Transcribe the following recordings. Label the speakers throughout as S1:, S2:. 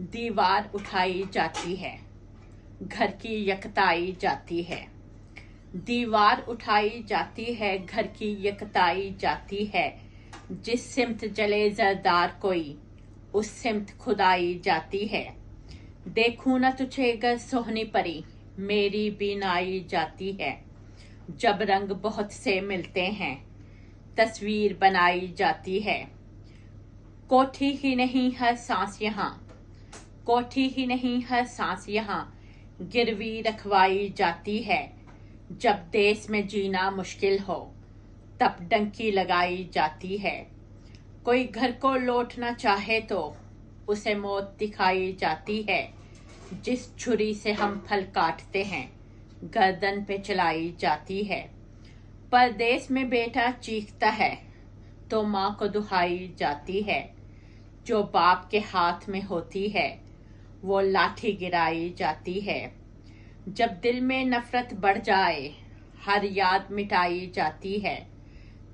S1: दीवार उठाई जाती है, घर की यकताई जाती है। दीवार उठाई जाती है, घर की यकताई जाती है। जिस सिमत जले जरदार कोई, उस सिमत खुदाई जाती है। देखूं न तुझे गर सोहनी परी, मेरी बीनाई जाती है। जब रंग बहुत से मिलते हैं, तस्वीर बनाई जाती है। कोठी ही नहीं हर सांस यहाँ, कोठी ही नहीं हर सांस यहाँ, गिरवी रखवाई जाती है। जब देश में जीना मुश्किल हो, तब डंकी लगाई जाती है। कोई घर को लौटना चाहे तो उसे मौत दिखाई जाती है। जिस छुरी से हम फल काटते हैं, गर्दन पे चलाई जाती है। परदेश में बेटा चीखता है तो माँ को दुहाई जाती है। जो बाप के हाथ में होती है, वो लाठी गिराई जाती है। जब दिल में नफरत बढ़ जाए, हर याद मिटाई जाती है।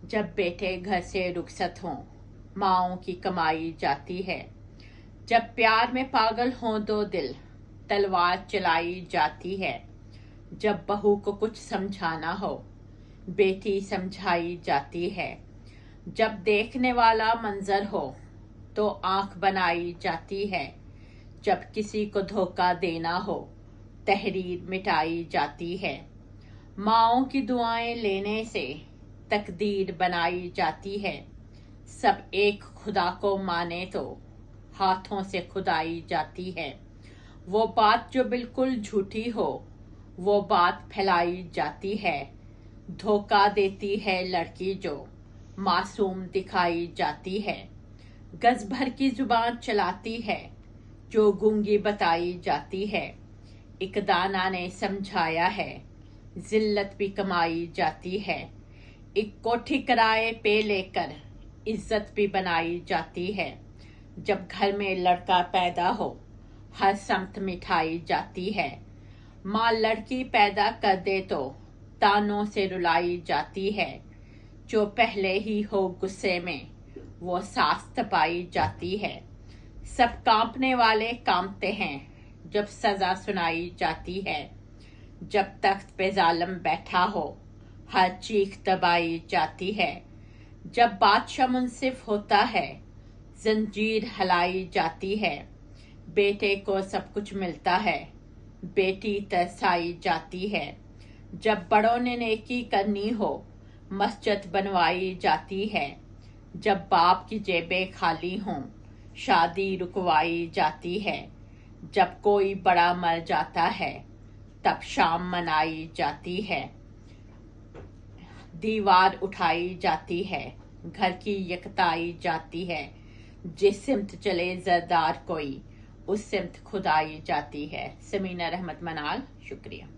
S1: जब बेटे घर से रुखसत हों, माँओं की कमाई जाती है। जब प्यार में पागल हों दो दिल, तलवार चलाई जाती है। जब बहू को कुछ समझाना हो, बेटी समझाई जाती है। जब देखने वाला मंजर हो, तो आंख बनाई जाती है। जब किसी को धोखा देना हो, तहरीर मिटाई जाती है। माँओं की दुआएं लेने से तकदीर बनाई जाती है। सब एक खुदा को माने तो हाथों से खुदाई जाती है। वो बात जो बिल्कुल झूठी हो, वो बात फैलाई जाती है। धोखा देती है लड़की जो मासूम दिखाई जाती है। गज भर की जुबान चलाती है, जो गूंगी बताई जाती है। एक दाना ने समझाया है, जिल्लत भी कमाई जाती है। एक कोठी किराए पे लेकर इज्जत भी बनाई जाती है। जब घर में लड़का पैदा हो, हर समत मिठाई जाती है। माँ लड़की पैदा कर दे तो तानों से रुलाई जाती है। जो पहले ही हो गुस्से में, वो सास तपाई जाती है। सब कांपने वाले कांपते हैं, जब सजा सुनाई जाती है। जब तख्त पे जालिम बैठा हो, हर चीख दबाई जाती है। जब बादशाह मुंसिफ होता है, जंजीर हलाई जाती है। बेटे को सब कुछ मिलता है, बेटी तरसाई जाती है। जब बड़ों ने नेकी करनी हो, मस्जिद बनवाई जाती है। जब बाप की जेबें खाली हों, शादी रुकवाई जाती है। जब कोई बड़ा मर जाता है, तब शाम मनाई जाती है। दीवार उठाई जाती है, घर की यकताई जाती है। जिस सिमत चले जरदार कोई, उस सिमत खुदाई जाती है। समीना रहमत मनाल, शुक्रिया।